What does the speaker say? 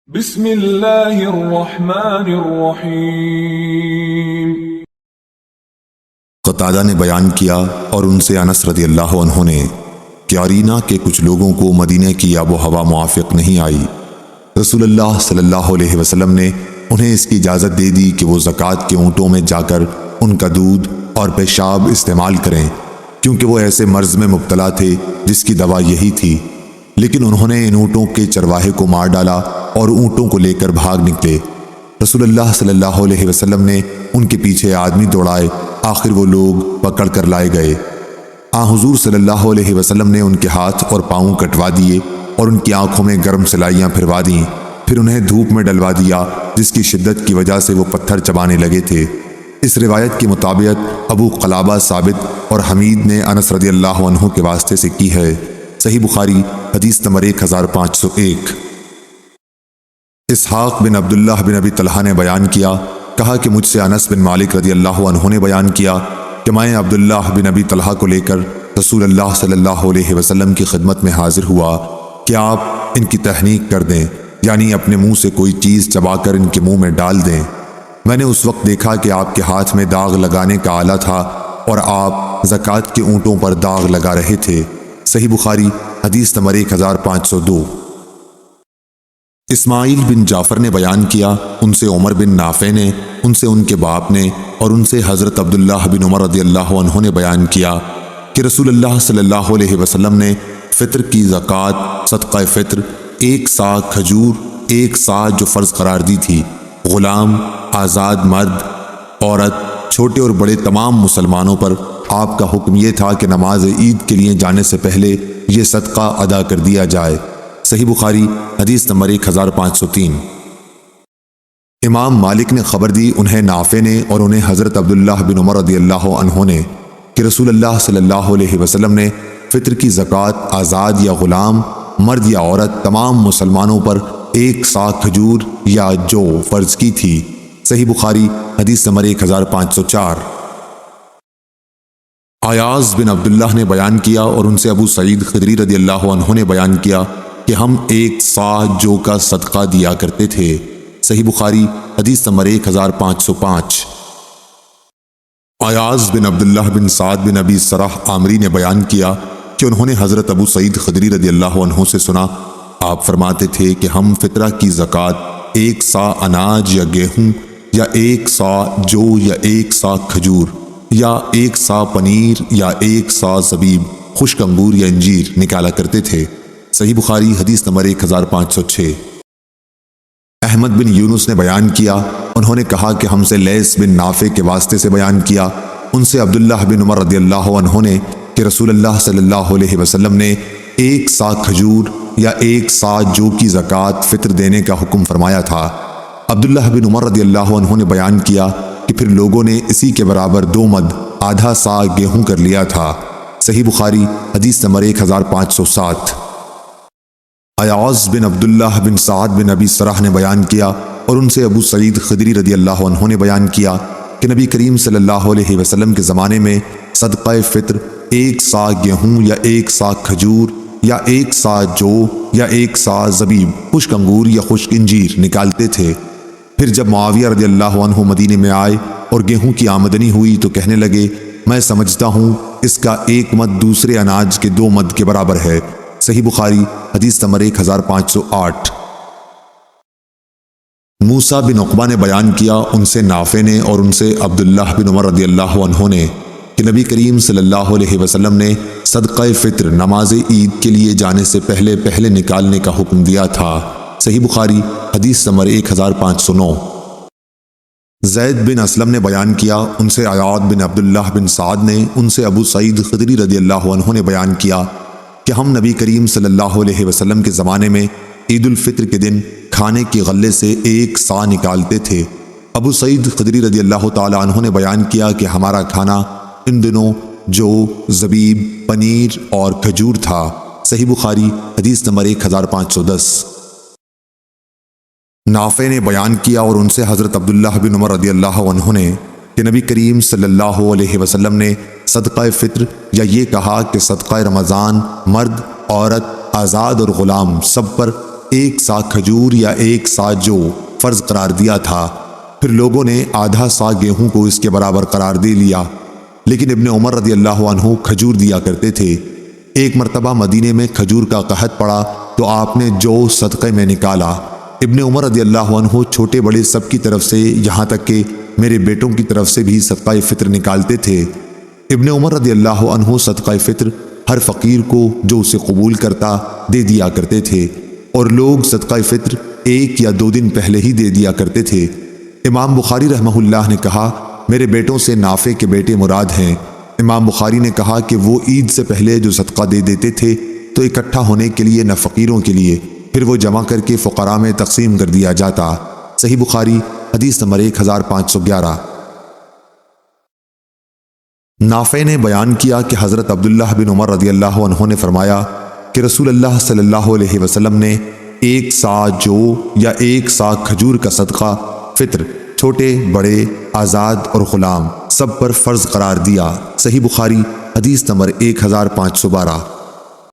بسم اللہ الرحمن الرحیم۔ قتادہ نے بیان کیا اور ان سے انس رضی اللہ عنہ نے کہ عرینا کے کچھ لوگوں کو مدینہ کی آب و ہوا موافق نہیں آئی۔ رسول اللہ صلی اللہ علیہ وسلم نے انہیں اس کی اجازت دے دی کہ وہ زکوٰۃ کے اونٹوں میں جا کر ان کا دودھ اور پیشاب استعمال کریں، کیونکہ وہ ایسے مرض میں مبتلا تھے جس کی دوا یہی تھی۔ لیکن انہوں نے ان اونٹوں کے چرواہے کو مار ڈالا اور اونٹوں کو لے کر بھاگ نکلے۔ رسول اللہ صلی اللہ علیہ وسلم نے ان کے پیچھے آدمی دوڑائے، آخر وہ لوگ پکڑ کر لائے گئے۔ حضور صلی اللہ علیہ وسلم نے ان کے ہاتھ اور پاؤں کٹوا دیے اور ان کی آنکھوں میں گرم سلائیاں پھروا دیں، پھر انہیں دھوپ میں ڈلوا دیا جس کی شدت کی وجہ سے وہ پتھر چبانے لگے تھے۔ اس روایت کی مطابق ابو قلابہ ثابت اور حمید نے انس رضی اللہ عنہ کے واسطے سے کی ہے۔ صحیح بخاری حدیث نمبر 1501۔ اسحاق بن عبداللہ بن ابی طلحہ نے بیان کیا، کہا کہ مجھ سے انس بن مالک رضی اللہ عنہ نے بیان کیا کہ میں عبداللہ بن ابی طلحہ کو لے کر رسول اللہ صلی اللہ علیہ وسلم کی خدمت میں حاضر ہوا کہ آپ ان کی تحنیک کر دیں، یعنی اپنے منہ سے کوئی چیز چبا کر ان کے منہ میں ڈال دیں۔ میں نے اس وقت دیکھا کہ آپ کے ہاتھ میں داغ لگانے کا آلہ تھا اور آپ زکوٰۃ کے اونٹوں پر داغ لگا رہے تھے۔ صحیح بخاری حدیث نمبر 1502۔ اسماعیل بن جعفر نے بیان کیا، ان سے عمر بن نافع نے، ان سے ان کے باپ نے اور ان سے حضرت عبداللہ بن عمر رضی اللہ عنہ نے بیان کیا کہ رسول اللہ صلی اللہ علیہ وسلم نے فطر کی زکوٰۃ صدقہ فطر 1 سا کھجور 1 سا جو فرض قرار دی تھی، غلام، آزاد مرد، عورت، چھوٹے اور بڑے تمام مسلمانوں پر آپ کا حکم یہ تھا کہ نماز عید کے لیے جانے سے پہلے یہ صدقہ ادا کر دیا جائے۔ صحیح بخاری حدیث نمبر 1503۔ امام مالک نے خبر دی انہیں نافع نے اور انہیں حضرت عبداللہ بن عمر رضی اللہ عنہ نے کہ رسول اللہ صلی اللہ علیہ وسلم نے فطر کی زکوٰۃ آزاد یا غلام، مرد یا عورت تمام مسلمانوں پر 1 سا کھجور یا جو فرض کی تھی۔ صحیح بخاری حدیث نمبر 1504۔ عیاض بن عبداللہ نے بیان کیا اور ان سے ابو سعید خدری رضی اللہ عنہ نے بیان کیا کہ ہم 1 سا جو کا صدقہ دیا کرتے تھے۔ صحیح بخاری حدیث نمبر 1505۔ عیاض بن عبداللہ بن سعد بن ابی سرح عامری نے بیان کیا کہ انہوں نے حضرت ابو سعید خدری رضی اللہ عنہ سے سنا، آپ فرماتے تھے کہ ہم فطرہ کی زکوٰۃ 1 سا اناج یا گیہوں یا 1 سا جو یا 1 سا کھجور یا 1 سا پنیر یا 1 سا زبیب، خشک انگور یا انجیر نکالا کرتے تھے۔ صحیح بخاری حدیث نمبر 1506۔ احمد بن یونس نے بیان کیا، انہوں نے کہا کہ ہم سے لیث بن نافع کے واسطے سے بیان کیا، ان سے عبداللہ بن عمر رضی اللہ عنہ نے کہ رسول اللہ صلی اللہ علیہ وسلم نے 1 سا کھجور یا 1 سا جو کی زکوٰۃ فطر دینے کا حکم فرمایا تھا۔ عبداللہ بن عمر رضی اللہ عنہ نے بیان کیا کہ پھر لوگوں نے اسی کے برابر 2 مد آدھا سا گیہوں کر لیا تھا۔ صحیح بخاری حدیث نمبر 1507۔ عیاض بن عبداللہ بن سعد بن ابی سرح نے بیان کیا اور ان سے ابو سعید خدری رضی اللہ عنہ نے بیان کیا کہ نبی کریم صلی اللہ علیہ وسلم کے زمانے میں صدقہ فطر 1 سا گیہوں یا 1 سا کھجور یا 1 سا جو یا 1 سا زبیب، خشک انگور یا خشک انجیر نکالتے تھے۔ پھر جب معاویہ رضی اللہ عنہ مدینے میں آئے اور گیہوں کی آمدنی ہوئی تو کہنے لگے، میں سمجھتا ہوں اس کا 1 مد دوسرے اناج کے 2 مد کے برابر ہے۔ صحیح بخاری حدیث نمبر 1508۔ موسیٰ بن عقبہ نے بیان کیا، ان سے نافع نے اور ان سے عبداللہ بن عمر رضی اللہ عنہ نے کہ نبی کریم صلی اللہ علیہ وسلم نے صدقہ فطر نماز عید کے لیے جانے سے پہلے نکالنے کا حکم دیا تھا۔ صحیح بخاری حدیث نمبر 1509۔ زید بن اسلم نے بیان کیا، ان سے عیاض بن عبداللہ بن سعد نے، ان سے ابو سعید خدری رضی اللہ عنہ نے بیان کیا کہ ہم نبی کریم صلی اللہ علیہ وسلم کے زمانے میں عید الفطر کے دن کھانے کے غلے سے 1 سا نکالتے تھے۔ ابو سعید خدری رضی اللہ تعالی عنہ نے بیان کیا کہ ہمارا کھانا ان دنوں جو، زبیب، پنیر اور کھجور تھا۔ صحیح بخاری حدیث نمبر 1510۔ نافع نے بیان کیا اور ان سے حضرت عبداللہ بن عمر رضی اللہ عنہ نے کہ نبی کریم صلی اللہ علیہ وسلم نے صدقہ فطر یا یہ کہا کہ صدقہ رمضان مرد، عورت، آزاد اور غلام سب پر ایک سا کھجور یا ایک سا جو فرض قرار دیا تھا، پھر لوگوں نے آدھا سا گیہوں کو اس کے برابر قرار دے لیا، لیکن ابن عمر رضی اللہ عنہ کھجور دیا کرتے تھے۔ ایک مرتبہ مدینے میں کھجور کا قحط پڑا تو آپ نے جو صدقے میں نکالا۔ ابن عمر رضی اللہ عنہ چھوٹے بڑے سب کی طرف سے، یہاں تک کہ میرے بیٹوں کی طرف سے بھی صدقہ فطر نکالتے تھے۔ ابن عمر رضی اللہ عنہ صدقہ فطر ہر فقیر کو جو اسے قبول کرتا دے دیا کرتے تھے، اور لوگ صدقہ فطر 1 یا 2 دن پہلے ہی دے دیا کرتے تھے۔ امام بخاری رحمہ اللہ نے کہا، میرے بیٹوں سے نافع کے بیٹے مراد ہیں۔ امام بخاری نے کہا کہ وہ عید سے پہلے جو صدقہ دے دیتے تھے تو اکٹھا ہونے کے لیے نہ فقیروں کے لیے، پھر وہ جمع کر کے فقراء میں تقسیم کر دیا جاتا۔ صحیح بخاری حدیث نمبر 1511۔ نافع نے بیان کیا کہ حضرت عبداللہ بن عمر رضی اللہ عنہ نے فرمایا کہ رسول اللہ صلی اللہ علیہ وسلم نے 1 سا جو یا 1 سا کھجور کا صدقہ فطر چھوٹے بڑے آزاد اور غلام سب پر فرض قرار دیا۔ صحیح بخاری حدیث نمبر 1512۔